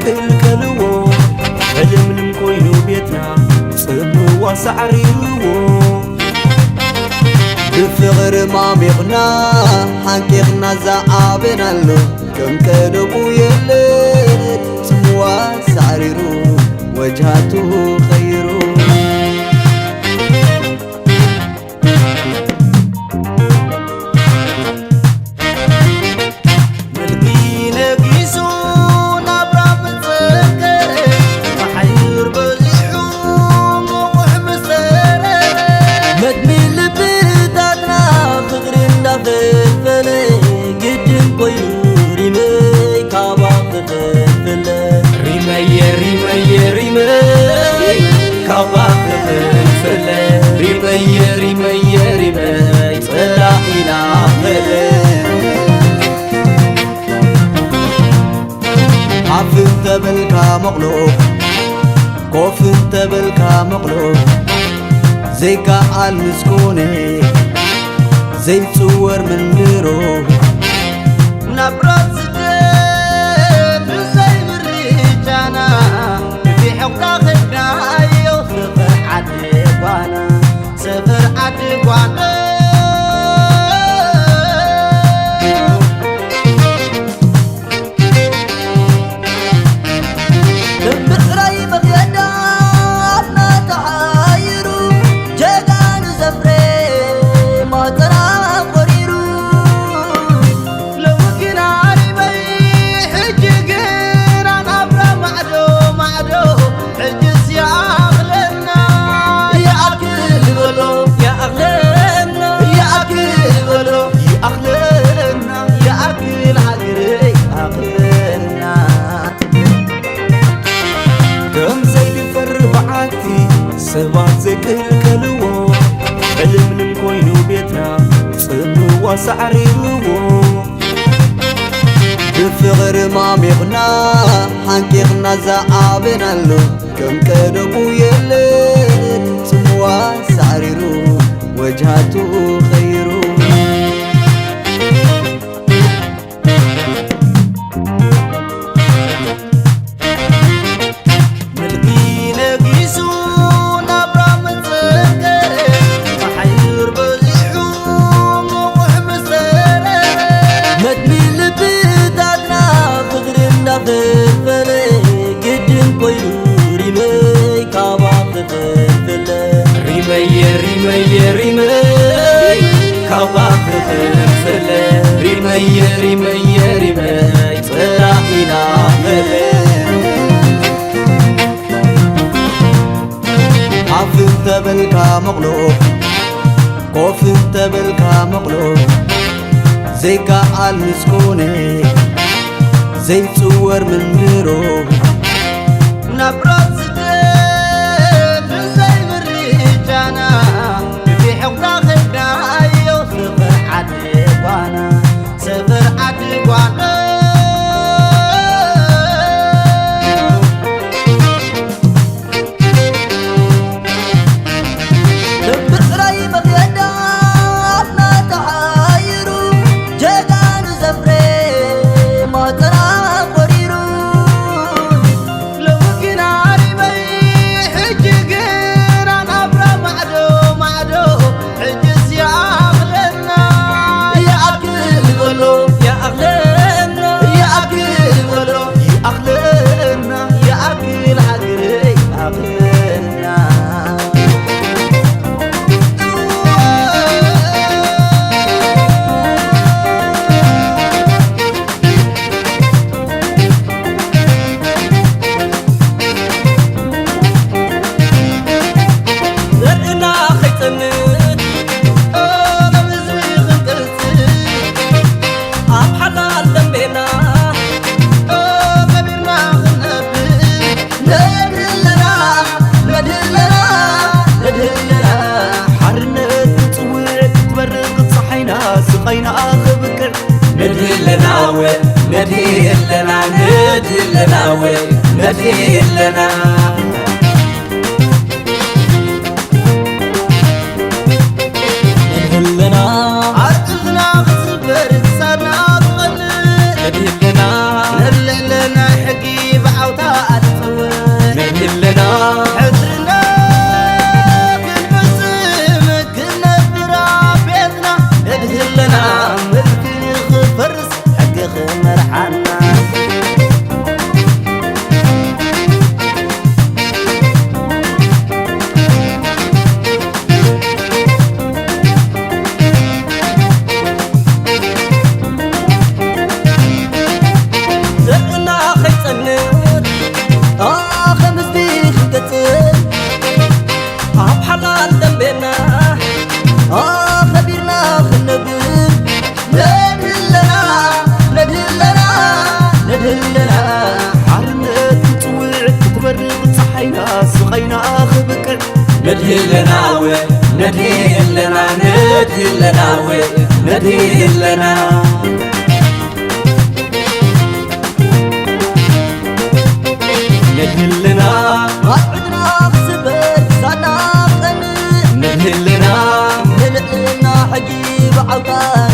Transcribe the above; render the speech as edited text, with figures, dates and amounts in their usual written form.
زيكلكلو علم لمكوينو بيتنا صموا سعريو بفغر ما بيغنا حنكيغنا زعابنا له كم كدبو يلي صموا سعريرو وجهاته خيرو تبلكا مقلوب كوف تبلكا مقلوب زيكا المسكوني زي تصور من ديرو نبرد زدب زي مريجانا في حقا خدنا ايو سفر عدقوانا سفر عدقوانا سبات زيكلكلو علم لمكوينو بيتنا صموا سعريو بفغر ما بيغنا حنكيغنا زعابنا له كم كدبو يلي صموا سعريرو وجهاته خيرو ريمي طلعينا حافظ تبلكا مقلوب كوف تبلكا مقلوب زيكا المسكوني زي تصور من ديرو نبرد زدب زي مريجانا في حقنا خدنا ايو سفر عدقوانا سفر عدقوانا سقينا أخبكر ندهلنا ندهلنا ندهلنا عرضنا خسبر سنة ندهلنا حقي بعود ندهلنا ندهلنا ندهلنا ندهلنا ندهلنا عدنا بسبر سانا بغني ندهلنا نلقنا حجيب عوطان